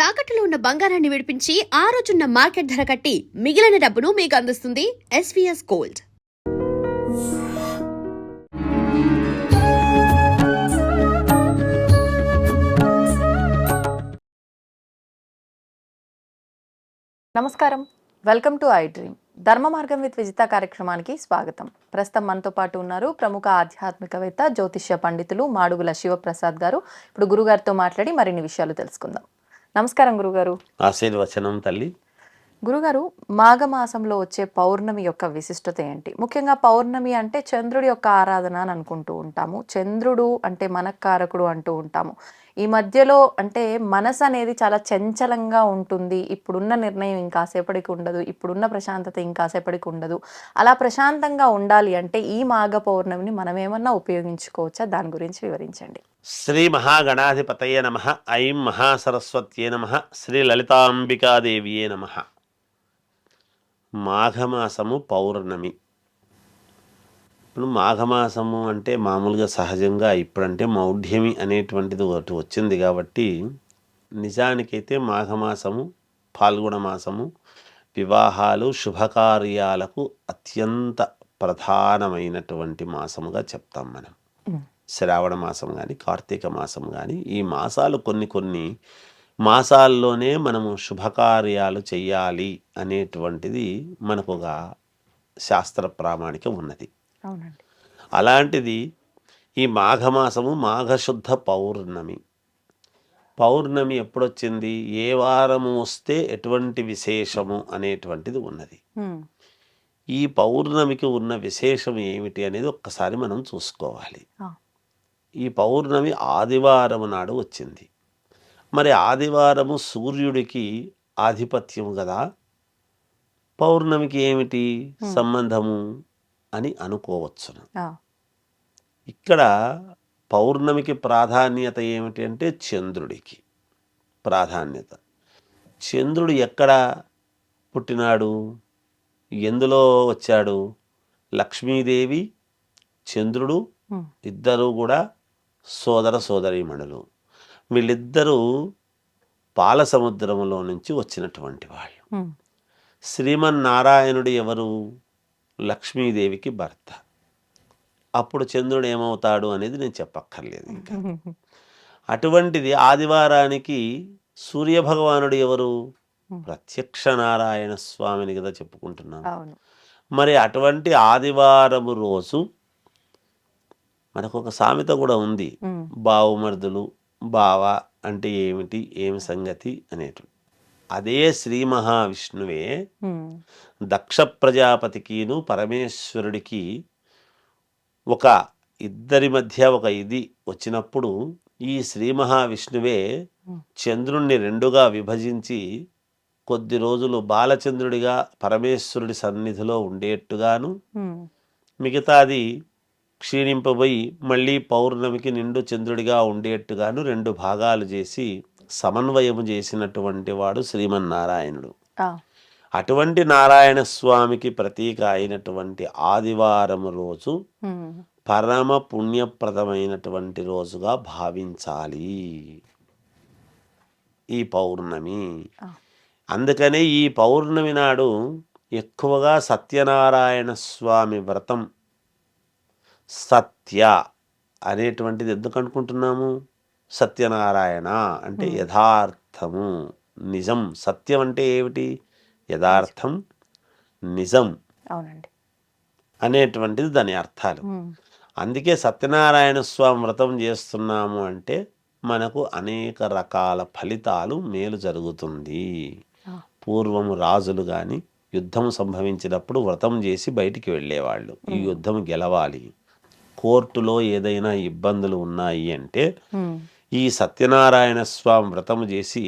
తాకట్టులో ఉన్న బంగారాన్ని విడిపించి ఆ రోజున్న మార్కెట్ ధర కట్టి మిగిలిన డబ్బును మీకు అందిస్తుంది ఎస్వీఎస్ గోల్డ్. నమస్కారం, వెల్కమ్ టు ఐ డ్రీమ్. ధర్మ మార్గం విత్ విజిత కార్యక్రమానికి స్వాగతం. ప్రస్తుతం మనతో పాటు ఉన్నారు ప్రముఖ ఆధ్యాత్మికవేత్త, జ్యోతిష్య పండితులు మాడుగుల శివప్రసాద్ గారు. ఇప్పుడు గురుగారితో మాట్లాడి మరిన్ని విషయాలు తెలుసుకుందాం. నమస్కారం గురుగారు. ఆశీర్వచనం తల్లి. గురుగారు, మాఘమాసంలో వచ్చే పౌర్ణమి యొక్క విశిష్టత ఏంటి? ముఖ్యంగా పౌర్ణమి అంటే చంద్రుడి యొక్క ఆరాధన అని అనుకుంటూ ఉంటాము. చంద్రుడు అంటే మనకారకుడు అంటూ ఉంటాము. ఈ మధ్యలో అంటే మనసు అనేది చాలా చంచలంగా ఉంటుంది. ఇప్పుడున్న నిర్ణయం ఇంకాసేపటికి ఉండదు, ఇప్పుడున్న ప్రశాంతత ఇంకాసేపటికి ఉండదు. అలా ప్రశాంతంగా ఉండాలి అంటే ఈ మాఘ పౌర్ణమిని మనం ఏమన్నా ఉపయోగించుకోవచ్చా? దాని గురించి వివరించండి. శ్రీ మహాగణాధిపతయే నమః. ఐం మహాసరస్వత్యే నమః. శ్రీ లలితాంబికాదేవియే నమః. మాఘమాసము పౌర్ణమి. ఇప్పుడు మాఘమాసము అంటే మామూలుగా సహజంగా ఇప్పుడంటే మౌఢ్యమి అనేటువంటిది ఒకటి వచ్చింది కాబట్టి నిజానికైతే మాఘమాసము, పాల్గొన మాసము వివాహాలు శుభకార్యాలకు అత్యంత ప్రధానమైనటువంటి మాసముగా చెప్తాం మనం. శ్రావణ మాసం కానీ కార్తీక మాసం కానీ ఈ మాసాలు కొన్ని మాసాల్లోనే మనము శుభకార్యాలు చెయ్యాలి అనేటువంటిది మనకు ఒక శాస్త్ర ప్రామాణికం ఉన్నది. అవునండి. అలాంటిది ఈ మాఘమాసము మాఘశుద్ధ పౌర్ణమి. పౌర్ణమి ఎప్పుడొచ్చింది, ఏ వారము వస్తే ఎటువంటి విశేషము అనేటువంటిది ఉన్నది. ఈ పౌర్ణమికి ఉన్న విశేషం ఏమిటి అనేది ఒక్కసారి మనం చూసుకోవాలి. ఈ పౌర్ణమి ఆదివారం నాడు వచ్చింది. మరి ఆదివారము సూర్యుడికి ఆధిపత్యము కదా, పౌర్ణమికి ఏమిటి సంబంధము అని అనుకోవచ్చును. ఇక్కడ పౌర్ణమికి ప్రాధాన్యత ఏమిటి అంటే చంద్రుడికి ప్రాధాన్యత. చంద్రుడు ఎక్కడ పుట్టినాడు, ఎందులో వచ్చాడు? లక్ష్మీదేవి చంద్రుడు ఇద్దరూ కూడా సోదర సోదరీమణులు. వీళ్ళిద్దరూ పాల సముద్రములో నుంచి వచ్చినటువంటి వాళ్ళు. శ్రీమన్నారాయణుడు ఎవరు? లక్ష్మీదేవికి భర్త. అప్పుడు చంద్రుడు ఏమవుతాడు అనేది నేను చెప్పక్కర్లేదు ఇంకా. అటువంటిది ఆదివారానికి సూర్యభగవానుడు ఎవరు? ప్రత్యక్ష నారాయణ స్వామిని కదా చెప్పుకుంటున్నాం. మరి అటువంటి ఆదివారము రోజు మనకు ఒక సామెత కూడా ఉంది, బావుమర్దులు బావ అంటే ఏమిటి, ఏమి సంగతి అనేటు. అదే శ్రీ మహావిష్ణువే దక్ష ప్రజాపతికిను పరమేశ్వరుడికి ఒక ఇద్దరి మధ్య ఒక ఇది వచ్చినప్పుడు ఈ శ్రీ మహావిష్ణువే చంద్రుణ్ణి రెండుగా విభజించి కొద్ది రోజులు బాలచంద్రుడిగా పరమేశ్వరుడి సన్నిధిలో ఉండేట్టుగాను, మిగతాది క్షీణింపబోయి మళ్ళీ పౌర్ణమికి నిండు చంద్రుడిగా ఉండేట్టుగాను రెండు భాగాలు చేసి సమన్వయము చేసినటువంటి వాడు శ్రీమన్నారాయణుడు. అటువంటి నారాయణ స్వామికి ప్రతీక అయినటువంటి ఆదివారము రోజు పరమ పుణ్యప్రదమైనటువంటి రోజుగా భావించాలి ఈ పౌర్ణమి. అందుకనే ఈ పౌర్ణమి నాడు ఎక్కువగా సత్యనారాయణ స్వామి వ్రతం, సత్య అనేటువంటిది ఎందుకు అనుకుంటున్నాము? సత్యనారాయణ అంటే యథార్థము, నిజం. సత్యం అంటే ఏమిటి? యథార్థం, నిజం అనేటువంటిది దాని అర్థాలు. అందుకే సత్యనారాయణ స్వామి వ్రతం చేస్తున్నాము అంటే మనకు అనేక రకాల ఫలితాలు, మేలు జరుగుతుంది. పూర్వము రాజులు కానీ యుద్ధం సంభవించినప్పుడు వ్రతం చేసి బయటికి వెళ్ళేవాళ్ళు. ఈ యుద్ధం గెలవాలి, కోర్టులో ఏదైనా ఇబ్బందులు ఉన్నాయి అంటే ఈ సత్యనారాయణ స్వామి వ్రతము చేసి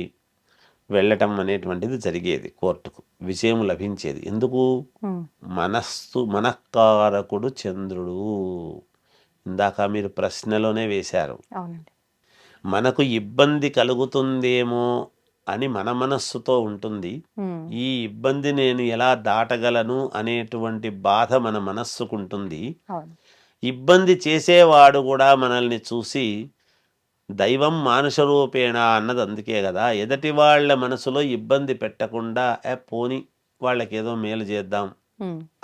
వెళ్ళటం అనేటువంటిది జరిగేది. కోర్టుకు విజయం లభించేది. ఎందుకు? మనఃకారకుడు చంద్రుడు. ఇందాక మీరు ప్రశ్నలోనే వేశారు. మనకు ఇబ్బంది కలుగుతుందేమో అని మన మనస్సుతో ఉంటుంది. ఈ ఇబ్బంది నేను ఎలా దాటగలను అనేటువంటి బాధ మన మనస్సుకుంటుంది. ఇబ్బంది చేసేవాడు కూడా మనల్ని చూసి దైవం మానుష రూపేణ అన్నది అందుకే కదా, ఎదటి వాళ్ళ మనసులో ఇబ్బంది పెట్టకుండా పోని వాళ్ళకి ఏదో మేలు చేద్దాం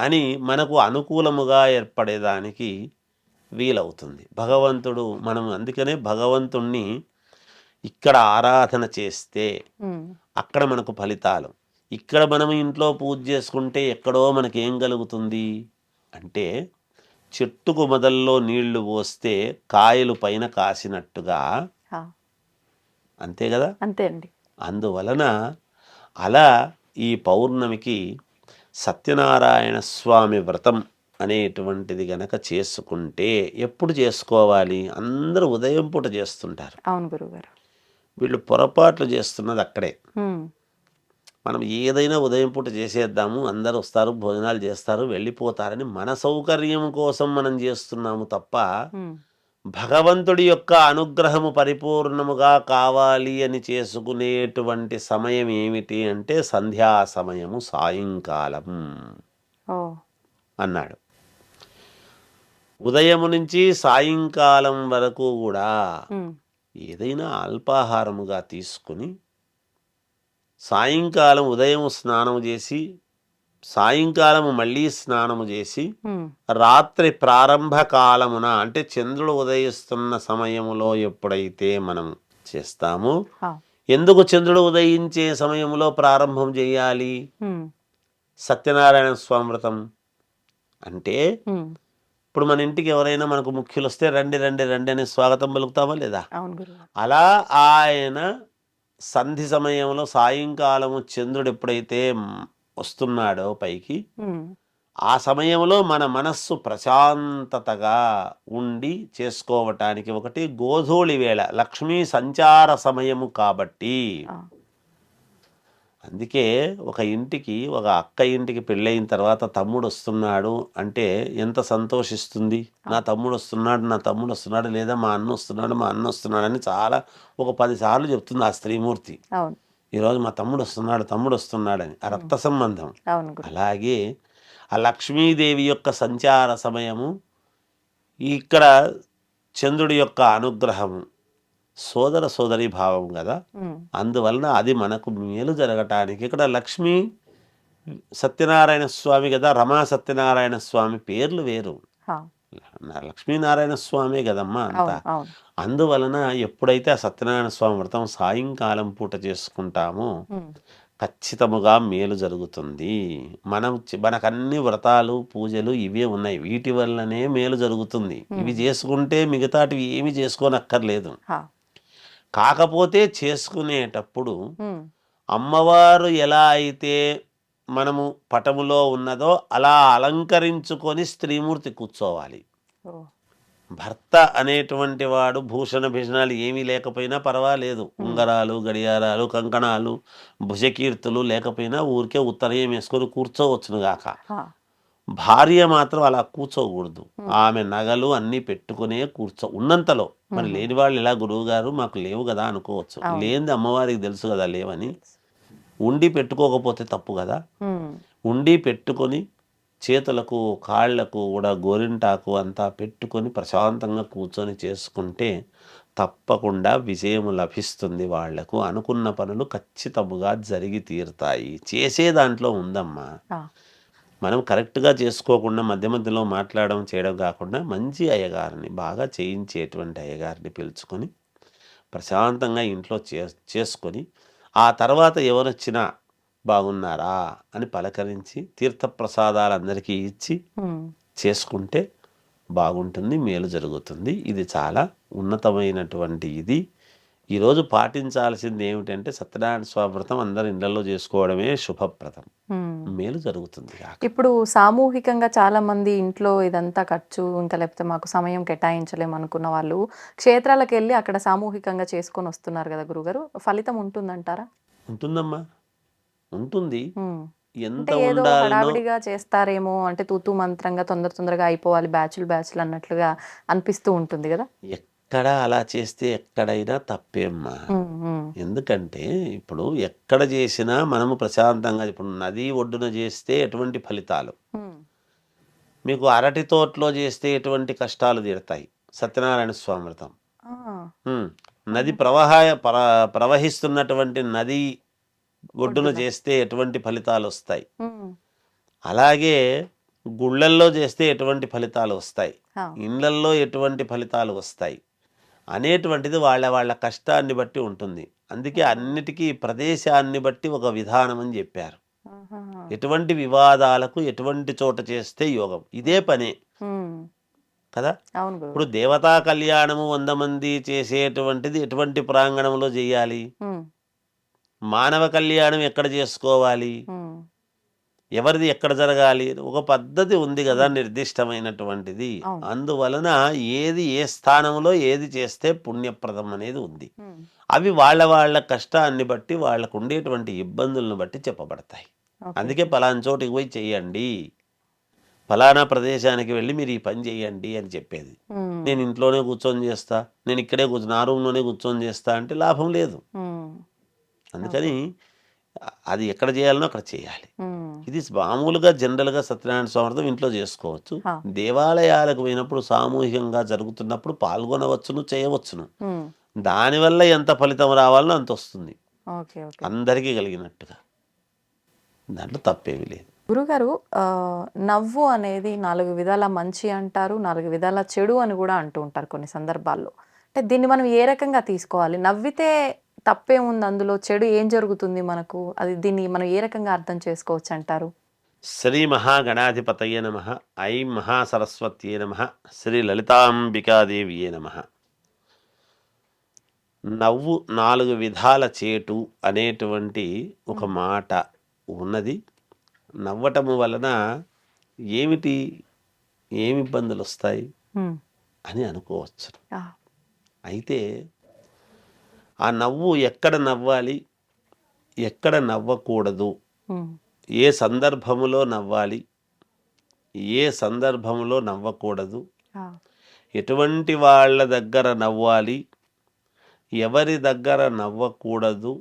అని మనకు అనుకూలముగా ఏర్పడేదానికి వీలవుతుంది భగవంతుడు. మనం అందుకనే భగవంతుణ్ణి ఇక్కడ ఆరాధన చేస్తే అక్కడ మనకు ఫలితాలు, ఇక్కడ మనం ఇంట్లో పూజ చేసుకుంటే ఎక్కడో మనకి ఏం కలుగుతుంది అంటే, చెట్టుకు మొదల్లో నీళ్లు పోస్తే కాయలు పైన కాసినట్టుగా, అంతే కదా, అంతే అండి. అందువలన అలా ఈ పౌర్ణమికి సత్యనారాయణ స్వామి వ్రతం అనేటువంటిది గనక చేసుకుంటే, ఎప్పుడు చేసుకోవాలి? అందరూ ఉదయం పూట చేస్తుంటారు. అవును గురుగారు. వీళ్ళు పొరపాట్లు చేస్తున్నది అక్కడే. మనం ఏదైనా ఉదయం పూట చేసేద్దాము, అందరూ వస్తారు, భోజనాలు చేస్తారు, వెళ్ళిపోతారని మన సౌకర్యం కోసం మనం చేస్తున్నాము తప్ప, భగవంతుడి యొక్క అనుగ్రహము పరిపూర్ణముగా కావాలి అని చేసుకునేటువంటి సమయం ఏమిటి అంటే సంధ్యా సమయము, సాయంకాలం అన్నాడు. ఉదయం నుంచి సాయంకాలం వరకు కూడా ఏదైనా అల్పాహారముగా తీసుకుని, సాయంకాలం ఉదయం స్నానం చేసి, సాయంకాలం మళ్ళీ స్నానము చేసి, రాత్రి ప్రారంభ కాలమున అంటే చంద్రుడు ఉదయిస్తున్న సమయములో ఎప్పుడైతే మనం చేస్తామో, ఎందుకు చంద్రుడు ఉదయించే సమయంలో ప్రారంభం చేయాలి సత్యనారాయణ స్వామి వ్రతం అంటే? ఇప్పుడు మన ఇంటికి ఎవరైనా మనకు ముఖ్యులు వస్తే రండి రండి రండి అని స్వాగతం పలుకుతామా లేదా? అలా ఆయన సంధి సమయంలో సాయంకాలము చంద్రుడు ఎప్పుడైతే వస్తున్నాడో పైకి, ఆ సమయంలో మన మనస్సు ప్రశాంతతగా ఉండి చేసుకోవటానికి, ఒకటి గోధూళి వేళ లక్ష్మీ సంచార సమయము కాబట్టి, అందుకే ఒక ఇంటికి, ఒక అక్క ఇంటికి పెళ్ళయిన తర్వాత తమ్ముడు వస్తున్నాడు అంటే ఎంత సంతోషిస్తుంది. నా తమ్ముడు వస్తున్నాడు, నా తమ్ముడు వస్తున్నాడు, లేదా మా అన్న వస్తున్నాడు, మా అన్న వస్తున్నాడు అని చాలా ఒక 10 సార్లు చెప్తుంది ఆ స్త్రీమూర్తి. ఈరోజు మా తమ్ముడు వస్తున్నాడు, తమ్ముడు వస్తున్నాడని, ఆ రక్త సంబంధం. అలాగే ఆ లక్ష్మీదేవి యొక్క సంచార సమయము, ఇక్కడ చంద్రుడి యొక్క అనుగ్రహము, సోదర సోదరి భావం కదా, అందువలన అది మనకు మేలు జరగటానికి. ఇక్కడ లక్ష్మీ సత్యనారాయణ స్వామి కదా, రమా సత్యనారాయణ స్వామి పేర్లు వేరు, లక్ష్మీనారాయణ స్వామి కదమ్మా అంతా. అందువలన ఎప్పుడైతే ఆ సత్యనారాయణ స్వామి వ్రతం సాయంకాలం పూట చేసుకుంటామో ఖచ్చితముగా మేలు జరుగుతుంది. మనకన్ని వ్రతాలు పూజలు ఇవే ఉన్నాయి, వీటి వల్లనే మేలు జరుగుతుంది. ఇవి చేసుకుంటే మిగతాటివి ఏమి చేసుకోనక్కర్లేదు. కాకపోతే చేసుకునేటప్పుడు అమ్మవారు ఎలా అయితే మనము పటములో ఉన్నదో అలా అలంకరించుకొని స్త్రీమూర్తి కూర్చోవాలి. భర్త అనేటువంటి వాడు భూషణ భీషణాలు ఏమీ లేకపోయినా పర్వాలేదు, ఉంగరాలు, గడియారాలు, కంకణాలు, భుజకీర్తులు లేకపోయినా ఊరికే ఉత్తరయం వేసుకొని కూర్చోవచ్చును గాక. భార్య మాత్రం అలా కూర్చోకూడదు. ఆమె నగలు అన్నీ పెట్టుకునే ఉన్నంతలో. మరి లేని వాళ్ళు ఇలా గురువు గారు మాకు లేవు కదా అనుకోవచ్చు. లేనిది అమ్మవారికి తెలుసు కదా లేవని. ఉండి పెట్టుకోకపోతే తప్పు కదా. ఉండి పెట్టుకొని చేతులకు కాళ్లకు కూడా గోరింటాకు అంతా పెట్టుకొని ప్రశాంతంగా కూర్చొని చేసుకుంటే తప్పకుండా విజయము లభిస్తుంది. వాళ్లకు అనుకున్న పనులు ఖచ్చితముగా జరిగి తీరుతాయి. చేసే దాంట్లో ఉందమ్మా. మనం కరెక్ట్గా చేసుకోకుండా మధ్య మధ్యలో మాట్లాడడం చేయడం కాకుండా మంచి అయ్యగారిని, బాగా చేయించేటువంటి అయ్యగారిని పిలుచుకొని ప్రశాంతంగా ఇంట్లో చేసుకొని, ఆ తర్వాత ఎవరొచ్చినా బాగున్నారా అని పలకరించి తీర్థప్రసాదాలు అందరికీ ఇచ్చి చేసుకుంటే బాగుంటుంది, మేలు జరుగుతుంది. ఇది చాలా ఉన్నతమైనటువంటి ఇది. ఈరోజు పాటించాల్సింది ఏమిటంటే సత్యనారాయణ స్వామి వ్రతం అందరి ఇళ్లలో చేసుకోవడమే శుభప్రదం, మేలు జరుగుతుంది. ఇప్పుడు సామూహికంగా చాలా మంది ఇంట్లో ఇదంతా ఖర్చు, ఇంకా లేకపోతే మాకు సమయం కేటాయించలేము అనుకున్న వాళ్ళు క్షేత్రాలకు వెళ్ళి అక్కడ సామూహికంగా చేసుకొని వస్తున్నారు కదా గురుగారు, ఫలితం ఉంటుందంటారా? ఉంటుందమ్మా, ఉంటుంది. ఎంత ఏదో హడావిడిగా చేస్తారేమో, అంటే తూతూ మంత్రంగా తొందరగా అయిపోవాలి, బ్యాచ్లు అన్నట్లుగా అనిపిస్తూ ఉంటుంది కదా. ఎక్కడ అలా చేస్తే ఎక్కడైనా తప్పేమ్మా. ఎందుకంటే ఇప్పుడు ఎక్కడ చేసినా మనము ప్రశాంతంగా, ఇప్పుడు నది ఒడ్డున చేస్తే ఎటువంటి ఫలితాలు, మీకు అరటి తోటలో చేస్తే ఎటువంటి కష్టాలు తీరుతాయి. సత్యనారాయణ స్వామి వ్రతం నది ప్రవహిస్తున్నటువంటి నది ఒడ్డున చేస్తే ఎటువంటి ఫలితాలు వస్తాయి, అలాగే గుళ్ళల్లో చేస్తే ఎటువంటి ఫలితాలు వస్తాయి, ఇళ్ళల్లో ఎటువంటి ఫలితాలు వస్తాయి అనేటువంటిది వాళ్ళ కష్టాన్ని బట్టి ఉంటుంది. అందుకే అన్నిటికీ ప్రదేశాన్ని బట్టి ఒక విధానం అని చెప్పారు. ఎటువంటి వివాదాలకు ఎటువంటి చోట చేస్తే యోగం, ఇదే పనే కదా. ఇప్పుడు దేవతా కళ్యాణము 100 మంది చేసేటువంటిది ఎటువంటి ప్రాంగణంలో చేయాలి, మానవ కళ్యాణం ఎక్కడ చేసుకోవాలి, ఎవరిది ఎక్కడ జరగాలి, ఒక పద్ధతి ఉంది కదా నిర్దిష్టమైనటువంటిది. అందువలన ఏది ఏ స్థానంలో ఏది చేస్తే పుణ్యప్రదం అనేది ఉంది. అవి వాళ్ళ కష్టాన్ని బట్టి వాళ్ళకు ఉండేటువంటి ఇబ్బందులను బట్టి చెప్పబడతాయి. అందుకే పలానా చోటికి పోయి చెయ్యండి, ఫలానా ప్రదేశానికి వెళ్ళి మీరు ఈ పని చేయండి అని చెప్పేది. నేను ఇంట్లోనే కూర్చొని చేస్తా, నేను ఇక్కడే నా రూమ్లోనే కూర్చొని చేస్తా అంటే లాభం లేదు. అందుకని అది ఎక్కడ చేయాలనో అక్కడ చేయాలి. ఇది మామూలుగా జనరల్గా సత్యనారాయణ స్వామి వ్రతం ఇంట్లో చేసుకోవచ్చు. దేవాలయాలకు పోయినప్పుడు సామూహికంగా జరుగుతున్నప్పుడు పాల్గొనవచ్చును, చేయవచ్చును. దానివల్ల ఎంత ఫలితం రావాలనో అంత వస్తుంది, అందరికీ కలిగినట్టుగా. దాంట్లో తప్పేమీ లేదు. గురుగారు, నవ్వు అనేది 4 విధాల మంచి అంటారు, 4 విధాల చెడు అని కూడా అంటూ ఉంటారు కొన్ని సందర్భాల్లో. అంటే దీన్ని మనం ఏ రకంగా తీసుకోవాలి? నవ్వితే తప్పేముంది, అందులో చెడు ఏం జరుగుతుంది మనకు, అది దీన్ని మనం ఏ రకంగా అర్థం చేసుకోవచ్చు అంటారు? శ్రీ మహాగణాధిపతయే నమః, ఐం మహాసరస్వత్యే నమః, శ్రీ లలితాంబికాదేవియే నమః. నవ్వు 4 విధాల చేటు అనేటువంటి ఒక మాట ఉన్నది. నవ్వటము వలన ఏమి ఇబ్బందులు వస్తాయి అని అనుకోవచ్చు. అయితే ఆ నవ్వు ఎక్కడ నవ్వాలి, ఎక్కడ నవ్వకూడదు, ఏ సందర్భములో నవ్వాలి, ఏ సందర్భంలో నవ్వకూడదు, ఎటువంటి వాళ్ళ దగ్గర నవ్వాలి, ఎవరి దగ్గర నవ్వకూడదు,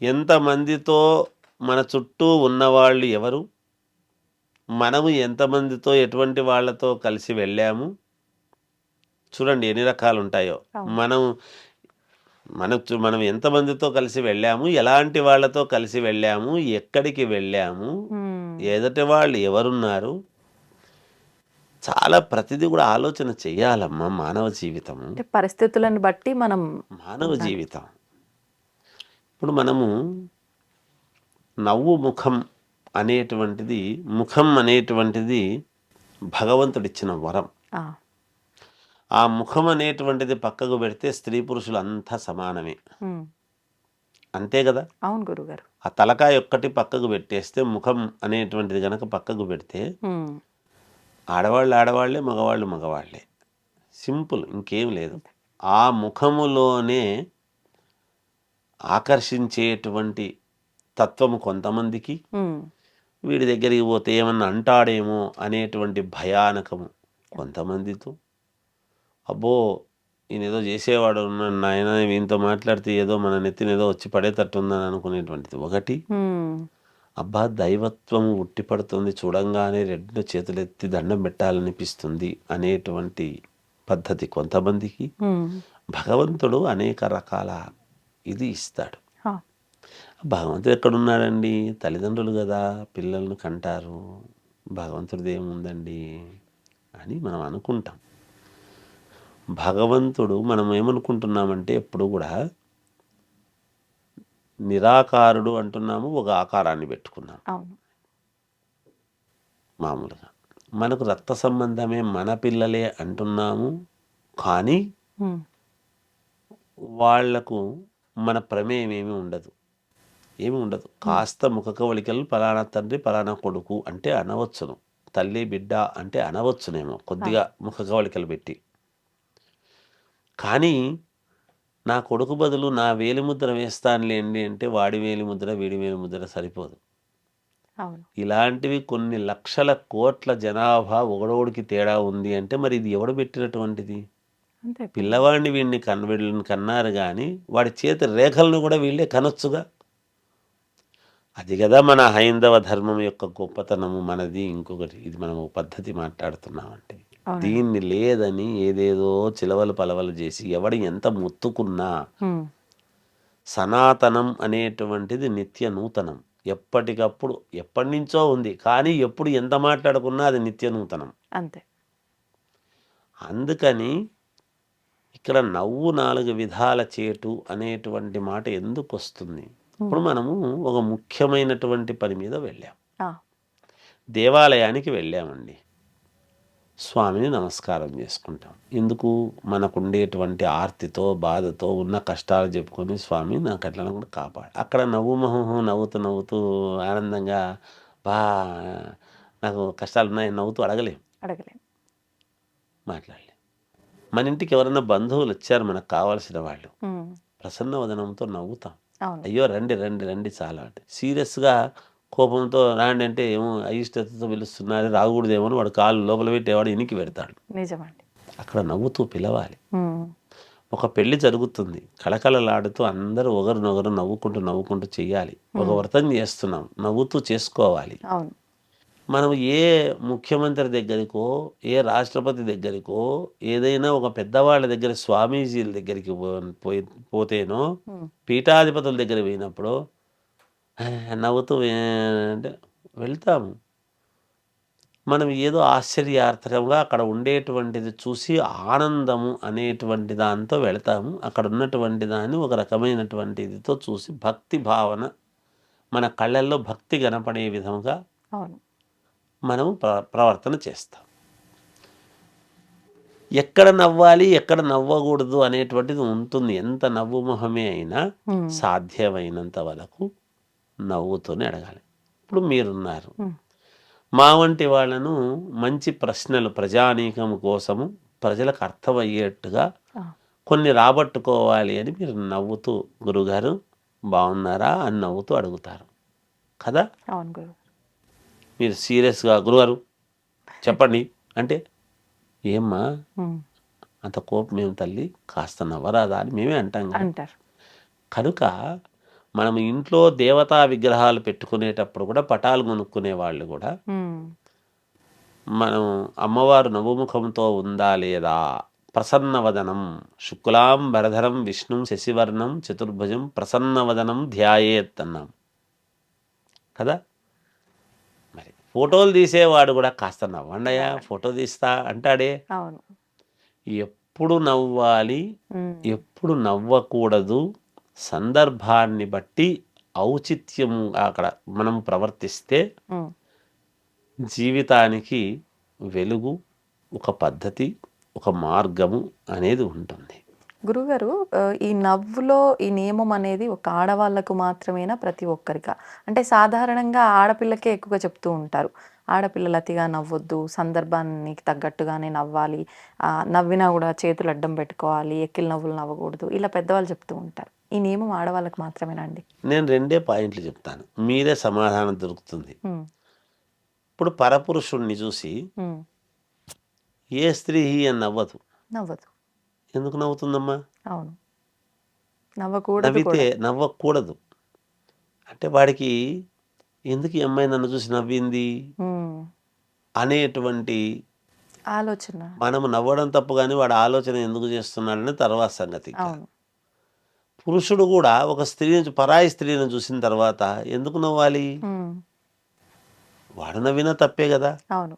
ఎంతమందితో మన చుట్టూ ఉన్నవాళ్ళు ఎవరు, మనము ఎంతమందితో ఎటువంటి వాళ్ళతో కలిసి వెళ్ళాము. చూడండి ఎన్ని రకాలు ఉంటాయో. మనం ఎంతమందితో కలిసి వెళ్ళాము, ఎలాంటి వాళ్ళతో కలిసి వెళ్ళాము, ఎక్కడికి వెళ్ళాము, ఎదుటి వాళ్ళు ఎవరున్నారు, చాలా ప్రతిదీ కూడా ఆలోచన చెయ్యాలమ్మా. మానవ జీవితం పరిస్థితులను బట్టి మానవ జీవితం. ఇప్పుడు మనము నవ్వు ముఖం అనేటువంటిది భగవంతుడిచ్చిన వరం. ఆ ముఖం అనేటువంటిది పక్కకు పెడితే స్త్రీ పురుషులు అంతా సమానమే, అంతే కదా. అవును గురుగారు. ఆ తలకాయ ఒక్కటి పక్కకు పెట్టేస్తే ముఖం అనేటువంటిది కనుక పక్కకు పెడితే ఆడవాళ్ళే, మగవాళ్ళే, సింపుల్, ఇంకేం లేదు. ఆ ముఖములోనే ఆకర్షించేటువంటి తత్వము కొంతమందికి, వీడి దగ్గరికి పోతే ఏమన్నా అంటాడేమో అనేటువంటి భయానకము కొంతమందితో, అబ్బో ఈయన ఏదో చేసేవాడు ఉన్నాడు నాయన, వీనితో మాట్లాడితే ఏదో మన నెత్తిన ఏదో వచ్చి పడేటట్టుందని అనుకునేటువంటిది ఒకటి. అబ్బా దైవత్వము ఉట్టిపడుతుంది చూడంగానే 2 చేతులెత్తి దండం పెట్టాలనిపిస్తుంది అనేటువంటి పద్ధతి కొంతమందికి. భగవంతుడు అనేక రకాల ఇది ఇస్తాడు. భగవంతుడు ఎక్కడున్నాడండి? తల్లిదండ్రులు కదా పిల్లలను కంటారు, భగవంతుడిది ఏముందండి అని మనం అనుకుంటాం. భగవంతుడు మనం ఏమనుకుంటున్నామంటే ఎప్పుడు కూడా నిరాకారుడు అంటున్నాము, ఒక ఆకారాన్ని పెట్టుకున్నాం. మామూలుగా మనకు రక్త సంబంధమే, మన పిల్లలే అంటున్నాము, కానీ వాళ్లకు మన ప్రమేయం ఏమీ ఉండదు. కాస్త ముఖ కవళికలు పలానా తండ్రి పలానా కొడుకు అంటే అనవచ్చును, తల్లి బిడ్డ అంటే అనవచ్చునేమో కొద్దిగా ముఖ కవళికలు పెట్టి. కానీ నా కొడుకు బదులు నా వేలిముద్ర వేస్తానులేండి అంటే వాడి వేలిముద్ర వీడి వేలిముద్ర సరిపోదు. ఇలాంటివి కొన్ని లక్షల కోట్ల జనాభా ఒకడోడికి తేడా ఉంది అంటే మరి ఇది ఎవడు పెట్టినటువంటిది? పిల్లవాడిని వీడిని కన్నారు కానీ వాడి చేతి రేఖలను కూడా వీళ్ళే కనొచ్చుగా. అది కదా మన హైందవ ధర్మం యొక్క గొప్పతనము మనది. ఇంకొకటి ఇది మనం పద్ధతి మాట్లాడుతున్నామంటే అవునండి. దీన్ని లేదని ఏదేదో చిలవలు పలవలు చేసి ఎవడు ఎంత ముత్తుకున్నా ఉమ్, సనాతనం అనేటువంటిది నిత్య నూతనం. ఎప్పటికప్పుడు ఎప్పటి నుంచో ఉంది, కానీ ఎప్పుడు ఎంత మాట్లాడుకున్నా అది నిత్య నూతనం. అంతే. అందుకని ఇక్కడ నవ్వు 4 విధాల చేటు అనేటువంటి మాట ఎందుకు వస్తుంది? ఇప్పుడు మనము ఒక ముఖ్యమైనటువంటి పని మీద వెళ్ళాం, ఆ, దేవాలయానికి వెళ్ళామండి. స్వామిని నమస్కారం చేసుకుంటాం. ఎందుకు? మనకుండేటువంటి ఆర్తితో బాధతో ఉన్న కష్టాలు చెప్పుకొని స్వామి నాకు అట్లా కూడా కాపాడు. అక్కడ నవ్వు మొహం నవ్వుతూ నవ్వుతూ ఆనందంగా బా నాకు కష్టాలు ఉన్నాయి నవ్వుతూ అడగలేం, అడగలేం. మాట్లాడలేం. మన ఇంటికి ఎవరైనా బంధువులు వచ్చారు మనకు కావాల్సిన వాళ్ళు, ఉమ్, ప్రసన్న వదనంతో నవ్వుతాం. అవును. అయ్యో రండి రండి రండి చాలా అంటే. సీరియస్గా కోపంతో రాండి అంటే ఏమో అయిష్టతతో పిలుస్తున్నారు రాకూడదేమో అని వాడు కాళ్ళు లోపల పెట్టేవాడు ఇనికి పెడతాడు. నిజమండి. అక్కడ నవ్వుతూ పిలవాలి. ఉమ్, ఒక పెళ్లి జరుగుతుంది, కళకళలాడుతూ అందరూ ఒకరినొకరు నవ్వుకుంటూ నవ్వుకుంటూ చెయ్యాలి. ఒక వ్రతం చేస్తున్నాం, నవ్వుతూ చేసుకోవాలి. అవును. మనం ఏ ముఖ్యమంత్రి దగ్గరికో ఏ రాష్ట్రపతి దగ్గరికో ఏదైనా ఒక పెద్దవాళ్ళ దగ్గర స్వామీజీల దగ్గరికి పోతేనో ఉమ్, పీఠాధిపతుల దగ్గర పోయినప్పుడు నవ్వుతూ అంటే వెళ్తాము. మనం ఏదో ఆశ్చర్యార్థకంగా అక్కడ ఉండేటువంటిది చూసి ఆనందము అనేటువంటి దాంతో వెళతాము. అక్కడ ఉన్నటువంటి దాన్ని ఒక రకమైనటువంటి ఇదితో చూసి భక్తి భావన మన కళ్ళల్లో భక్తి కనపడే విధంగా అవును. మనము ప్రవర్తన చేస్తాం. ఎక్కడ నవ్వాలి ఎక్కడ నవ్వకూడదు అనేటువంటిది ఉంటుంది. ఎంత నవ్వు మొహమే అయినా ఉమ్, సాధ్యమైనంత వరకు నవ్వుతూనే అడగాలి. ఇప్పుడు మీరున్నారు, ఉమ్, మా వంటి వాళ్ళను మంచి ప్రశ్నలు ప్రజానీకం కోసము ప్రజలకు అర్థమయ్యేట్టుగా ఆ, కొన్ని రాబట్టుకోవాలి అని మీరు నవ్వుతూ గురుగారు బాగున్నారా అని నవ్వుతూ అడుగుతారు కదా. అవును గురువు. మీరు సీరియస్గా గురుగారు చెప్పండి అంటే ఏమ్మా ఉమ్, అంత కోపం మేము తల్లి కాస్త నవ్వరాదా అని మేమే అంటాం కదా. అంటారు. కనుక మనం ఇంట్లో దేవతా విగ్రహాలు పెట్టుకునేటప్పుడు కూడా పటాలు కొనుక్కునే వాళ్ళు కూడా ఉమ్, మనం అమ్మవారు నవ్వుముఖంతో ఉందా లేదా, ప్రసన్నవదనం శుక్లాంబరధరం విష్ణుం శశివర్ణం చతుర్భుజం ప్రసన్నవదనం ధ్యాయేత్ అన్నాం కదా. మరి ఫోటోలు తీసేవాడు కూడా కాస్త నవ్వండియా ఫోటో తీస్తా అంటాడే. అవును. ఎప్పుడు నవ్వాలి ఉమ్, ఎప్పుడు నవ్వకూడదు సందర్భాన్ని బట్టి ఔచిత్యము అక్కడ మనం ప్రవర్తిస్తే ఉమ్, జీవితానికి వెలుగు, ఒక పద్ధతి, ఒక మార్గము అనేది ఉంటుంది. గురుగారు, ఈ నవ్వులో ఈ నియమం అనేది ఒక ఆడవాళ్ళకు మాత్రమేనా ప్రతి ఒక్కరికా? అంటే సాధారణంగా ఆడపిల్లకే ఎక్కువగా చెప్తూ ఉంటారు, ఆడపిల్లలు అతిగా నవ్వొద్దు, సందర్భానికి తగ్గట్టుగానే నవ్వాలి, నవ్వినా కూడా చేతులు అడ్డం పెట్టుకోవాలి, ఎక్కిల నవ్వులు నవ్వకూడదు, ఇలా పెద్దవాళ్ళు చెప్తూ ఉంటారు. ఈ నియమం ఆడవాళ్ళకి మాత్రమేనా అండి? నేను 2 పాయింట్లు చెప్తాను, మీరే సమాధానం దొరుకుతుంది. ఉమ్, ఇప్పుడు పరపురుషుణ్ణి చూసి ఉమ్, ఏ స్త్రీ అని నవ్వదు. నవ్వదు. ఎందుకు నవ్వుతుందమ్మా? అవును. నవ్వకూడదు నవ్వితే కూడా. నవ్వకూడదు అంటే వాడికి ఎందుకు ఈ అమ్మాయి నన్ను చూసి నవ్వింది ఉమ్, అనేటువంటి ఆలోచన. మనము నవ్వడం తప్పు కానీ వాడు ఆలోచన ఎందుకు చేస్తున్నాడని తర్వాత సంగతి. అవును. పురుషుడు కూడా ఒక స్త్రీని పరాయి స్త్రీని చూసిన తర్వాత ఎందుకు నవ్వాలి? ఉమ్, వాడు నవ్వినా తప్పే కదా. అవును.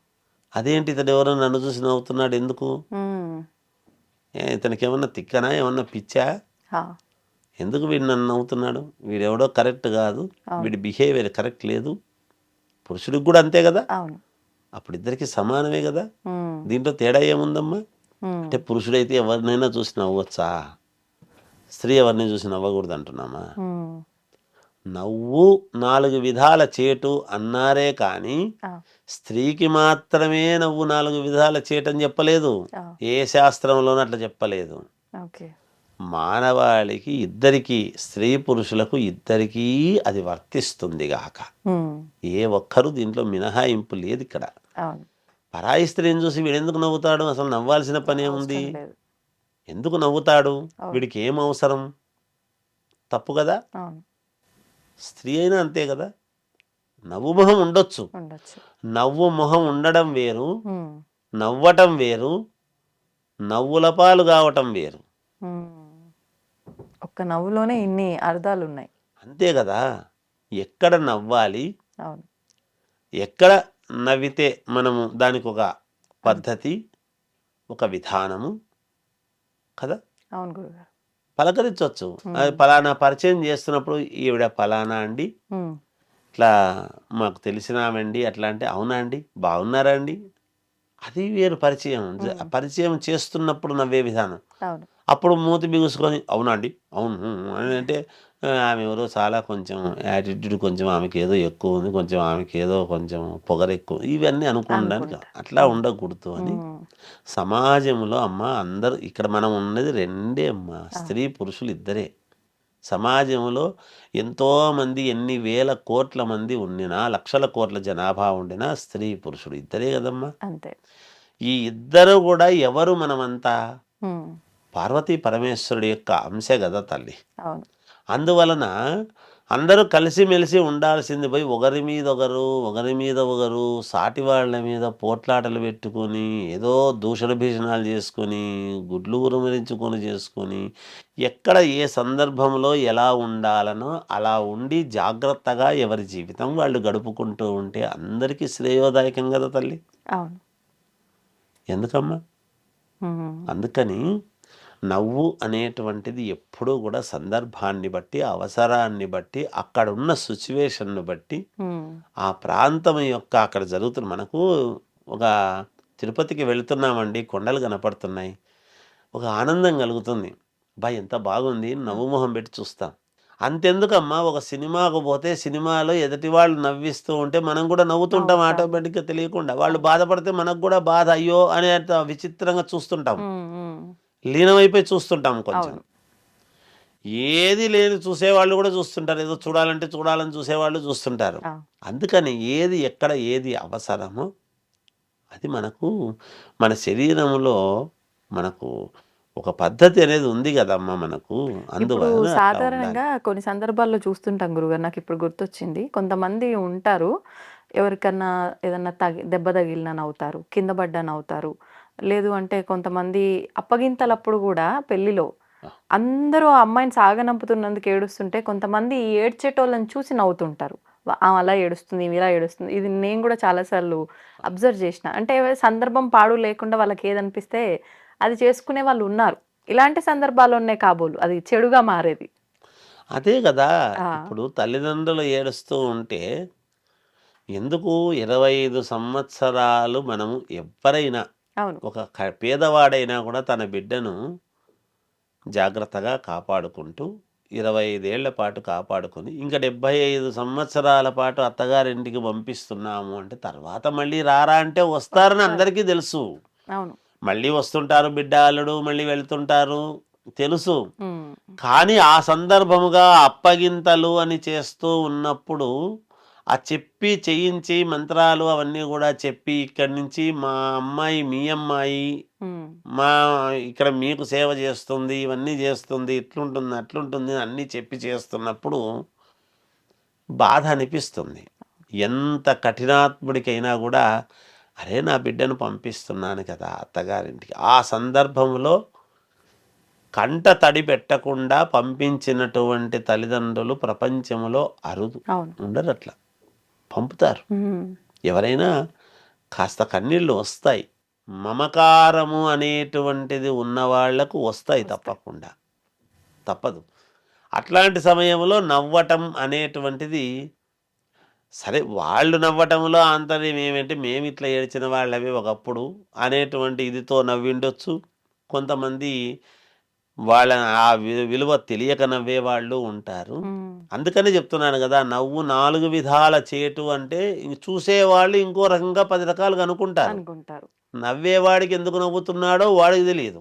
అదేంటి ఇతను ఎవరో నన్ను చూసి నవ్వుతున్నాడు ఎందుకు? ఉమ్, ఇతనికి ఏమన్నా తిక్కనా ఏమన్నా పిచ్చా? హా, ఎందుకు వీడు నన్ను నవ్వుతున్నాడు? వీడెవడో కరెక్ట్ కాదు, వీడి బిహేవియర్ కరెక్ట్ లేదు. పురుషుడికి కూడా అంతే కదా. అవును. అప్పుడు ఇద్దరికి సమానమే కదా. ఉమ్, దీంట్లో తేడా ఏముందమ్మా? ఉమ్, అంటే పురుషుడైతే ఎవరినైనా చూసి నవ్వచ్చా, స్త్రీ ఎవరిని చూసి నవ్వకూడదు అంటున్నామా? ఉమ్, నవ్వు 4 విధాల చేటు అన్నారే కానీ ఆ, స్త్రీకి మాత్రమే నవ్వు 4 విధాల చేటు అని చెప్పలేదు. ఆ, ఏ శాస్త్రంలోనూ అట్లా చెప్పలేదు. ఓకే. మానవాళికి ఇద్దరికీ, స్త్రీ పురుషులకు ఇద్దరికీ అది వర్తిస్తుంది గాక. ఉమ్, ఏ ఒక్కరు దీంట్లో మినహాయింపు లేదు ఇక్కడ. అవును. పరాయి స్త్రీని చూసి వీడెందుకు నవ్వుతాడు? అసలు నవ్వాల్సిన పని ఏముంది? అవసరం లేదు. ఎందుకు నవ్వుతాడు? అవును. వీడికి ఏం అవసరం? తప్పు కదా. అవును. స్త్రీ అయినా అంతే కదా. నవ్వు మొహం ఉండొచ్చు, ఉండొచ్చు. నవ్వు మొహం ఉండడం వేరు, ఉమ్, నవ్వటం వేరు, నవ్వుల పాలు కావటం వేరు. ఒక్క నవ్వులోనే ఇన్ని అర్థాలు ఉన్నాయి. అంతే కదా. ఎక్కడ నవ్వాలి, అవును. ఎక్కడ నవ్వితే మనము దానికి ఒక పద్ధతి, ఒక విధానము కదా. అవును గురుగారు. పలకరించవచ్చు. అది పలానా పరిచయం చేస్తున్నప్పుడు ఈవిడ పలానా అండి, ఇట్లా మాకు తెలిసినామండి, అట్లా అంటే అవునా అండి, బాగున్నారా అండి, అది వేరు పరిచయం. పరిచయం చేస్తున్నప్పుడు నవ్వే విధానం. అవును. అప్పుడు మూతి బిగుసుకొని అవునా అండి, అవును అని అంటే ఆమె ఎవరో చాలా కొంచెం యాటిట్యూడ్, కొంచెం ఆమెకి ఏదో ఎక్కువ ఉంది, కొంచెం ఆమెకి ఏదో కొంచెం పొగరు ఎక్కువ, ఇవన్నీ అనుకోవడానికి అట్లా ఉండకూడదు అని సమాజంలో అమ్మ అందరూ ఇక్కడ మనం ఉన్నది రెండే అమ్మ, స్త్రీ పురుషులు ఇద్దరే. సమాజంలో ఎంతోమంది ఎన్ని వేల కోట్ల మంది ఉండినా, లక్షల కోట్ల జనాభా ఉండినా స్త్రీ పురుషుడు ఇద్దరే కదమ్మా. అంతే. ఈ ఇద్దరు కూడా ఎవరు మనమంతా పార్వతీ పరమేశ్వరుడి యొక్క అంశే కదా తల్లి. అవును. అందువలన అందరూ కలిసిమెలిసి ఉండాల్సింది పోయి ఒకరి మీద ఒకరు సాటి వాళ్ళ మీద పోట్లాటలు పెట్టుకొని, ఏదో దూషణ భీషణాలు చేసుకొని, గుడ్లు ఉరుమరించుకొని చేసుకొని, ఎక్కడ ఏ సందర్భంలో ఎలా ఉండాలనో అలా ఉండి జాగ్రత్తగా ఎవరి జీవితం వాళ్ళు గడుపుకుంటూ ఉంటే అందరికీ శ్రేయోదాయకం కదా తల్లి. అవును. ఎందుకమ్మా? అందుకని నవ్వు అనేటువంటిది ఎప్పుడూ కూడా సందర్భాన్ని బట్టి, అవసరాన్ని బట్టి, అక్కడ ఉన్న సిచ్యువేషన్ను బట్టి, ఆ ప్రాంతం యొక్క అక్కడ జరుగుతున్న మనకు ఒక తిరుపతికి వెళుతున్నామండి, కొండలు కనపడుతున్నాయి, ఒక ఆనందం కలుగుతుంది, బా ఎంత బాగుంది, నవ్వు మొహం పెట్టి చూస్తాం. అంతెందుకమ్మా, ఒక సినిమాకు పోతే సినిమాలో ఎదుటి వాళ్ళు నవ్విస్తూ ఉంటే మనం కూడా నవ్వుతుంటాం ఆటోమేటిక్గా తెలియకుండా. వాళ్ళు బాధపడితే మనకు కూడా బాధ, అయ్యో అనే విచిత్రంగా చూస్తుంటాం, లీనమైపోయి చూస్తుంటాం. కొంచెం ఏది లేని చూసేవాళ్ళు కూడా చూస్తుంటారు, ఏదో చూడాలంటే చూడాలని చూసేవాళ్ళు చూస్తుంటారు. అందుకని ఏది ఎక్కడ ఏది అవసరమో అది మనకు మన శరీరంలో మనకు ఒక పద్ధతి అనేది ఉంది కదమ్మా మనకు. ఇప్పుడు అందువలన సాధారణంగా కొన్ని సందర్భాల్లో చూస్తుంటాం గురుగారు, నాకు ఇప్పుడు గుర్తొచ్చింది. కొంతమంది ఉంటారు, ఎవరికన్నా ఏదన్నా దెబ్బ తగిలినా నవ్వుతారు, కింద పడ్డా నవ్వుతారు. లేదు అంటే కొంతమంది అప్పగింతలప్పుడు కూడా పెళ్లిలో అందరూ ఆ అమ్మాయిని సాగనంపుతున్నందుకు ఏడుస్తుంటే కొంతమంది ఏడ్చేటోళ్ళని చూసి నవ్వుతుంటారు. ఆమె అలా ఏడుస్తుంది, ఈమె ఇలా ఏడుస్తుంది. ఇది నేను కూడా చాలాసార్లు అబ్జర్వ్ చేసిన. అంటే సందర్భం పాడు లేకుండా వాళ్ళకి ఏదనిపిస్తే అది చేసుకునే వాళ్ళు ఉన్నారు. ఇలాంటి సందర్భాల్లోనే కాబోలు అది చెడుగా మారేది. అదే కదా. ఇప్పుడు తల్లిదండ్రులు ఏడుస్తూ ఉంటే ఎందుకు 25 సంవత్సరాలు మనము ఎవరైనా, అవును. ఒక పేదవాడైనా కూడా తన బిడ్డను జాగ్రత్తగా కాపాడుకుంటూ 25 ఏళ్ల పాటు కాపాడుకొని ఇంకా 75 సంవత్సరాల పాటు అత్తగారింటికి పంపిస్తున్నాము అంటే తర్వాత మళ్ళీ రారా అంటే వస్తారని అందరికీ తెలుసు. అవును. మళ్ళీ వస్తుంటారు, బిడ్డ అల్లుడు మళ్ళీ వెళ్తుంటారు, తెలుసు. కానీ ఆ సందర్భముగా అప్పగింతలు అని చేస్తూ ఉన్నప్పుడు ఆ చెప్పి చేయించి మంత్రాలు అవన్నీ కూడా చెప్పి ఇక్కడి నుంచి మా అమ్మాయి మీ అమ్మాయి మా ఇక్కడ మీకు సేవ చేస్తుంది, ఇవన్నీ చేస్తుంది, ఇట్లుంటుంది అట్లుంటుంది అన్నీ చెప్పి చేస్తున్నప్పుడు బాధ అనిపిస్తుంది. ఎంత కఠినాత్ముడికైనా కూడా అరే నా బిడ్డను పంపిస్తున్నాను కదా అత్తగారింటికి, ఆ సందర్భంలో కంట తడి పెట్టకుండా పంపించినటువంటి తల్లిదండ్రులు ప్రపంచంలో అరుదు, ఉండరు. అట్లా పంపుతారు. ఎవరైనా కాస్త కన్నీళ్ళు వస్తాయి, మమకారము అనేటువంటిది ఉన్నవాళ్లకు వస్తాయి, తప్పకుండా తప్పదు. అట్లాంటి సమయంలో నవ్వటం అనేటువంటిది, సరే వాళ్ళు నవ్వటంలో ఆంతర్యం ఏమంటే మేము ఇట్లా ఏడ్చిన వాళ్ళవి ఒకప్పుడు అనేటువంటి ఇదితో నవ్విండొచ్చు. కొంతమంది వాళ్ళ ఆ విలువ తెలియక నవ్వే వాళ్ళు ఉంటారు. అందుకనే చెప్తున్నాను కదా, నవ్వు 4 విధాల చేటు అంటే చూసేవాళ్ళు ఇంకో రకంగా 10 రకాలుగా అనుకుంటారు. నవ్వేవాడికి ఎందుకు నవ్వుతున్నాడో వాడికి తెలియదు.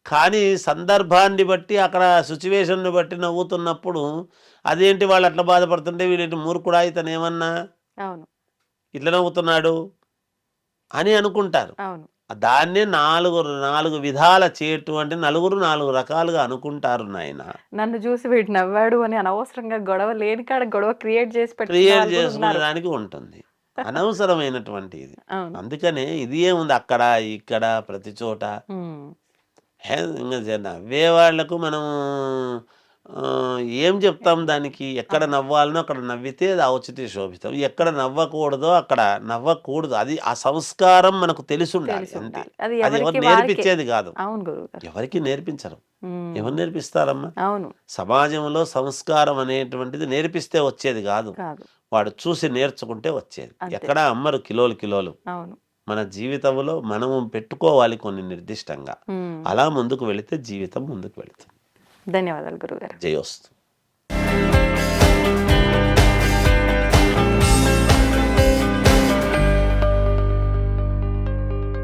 కానీ సందర్భాన్ని బట్టి అక్కడ సిచ్యువేషన్ని బట్టి నవ్వుతున్నప్పుడు అదేంటి వాళ్ళు అట్లా బాధపడుతుంటే వీడేంటి మూర్ఖుడా ఇతను ఏమన్నా ఇట్లా నవ్వుతున్నాడు అని అనుకుంటారు. దాన్నే 4 విధాల చేటు అంటే నలుగురు 4 రకాలుగా అనుకుంటారు నాయన. నన్ను చూసి వీడు నవ్వాడు అని అనవసరంగా గొడవ లేని కాడ గొడవ క్రియేట్ చేసుకునే దానికి ఉంటుంది. అనవసరమైనటువంటి ఇది. అవును. అందుకనే ఇది ఏముంది అక్కడ ఇక్కడ ప్రతి చోట ఉమ్, ఇంకా నవ్వే వాళ్ళకు మనం ఏం చెప్తాం దానికి? ఎక్కడ నవ్వాలనో అక్కడ నవ్వితే అది ఔచిత్య శోభితం, ఎక్కడ నవ్వకూడదో అక్కడ నవ్వకూడదు. అది ఆ సంస్కారం మనకు తెలిసి ఉండాలి తెలిసి అంతే. ఉండాలి. అది అది ఎవరు ఎవరికి వారికే. నేర్పించేది కాదు, అవును గురువు గారు. ఎవరికి నేర్పించరు. ఉమ్, ఎవరు నేర్పిస్తారమ్మా? అవును. సమాజంలో సంస్కారం అనేటువంటిది నేర్పిస్తే వచ్చేది కాదు, కాదు. వాడు చూసి నేర్చుకుంటే వచ్చేది. అంతే. ఎక్కడ అమ్మరు కిలోలు కిలోలు. అవును. మన జీవితంలో మనము పెట్టుకోవాలి కొన్ని నిర్దిష్టంగా. ఉమ్, అలా ముందుకు వెళితే జీవితం ముందుకు వెళుతుంది. ధన్యవాదాలు గురువు గారు. జయోస్తు.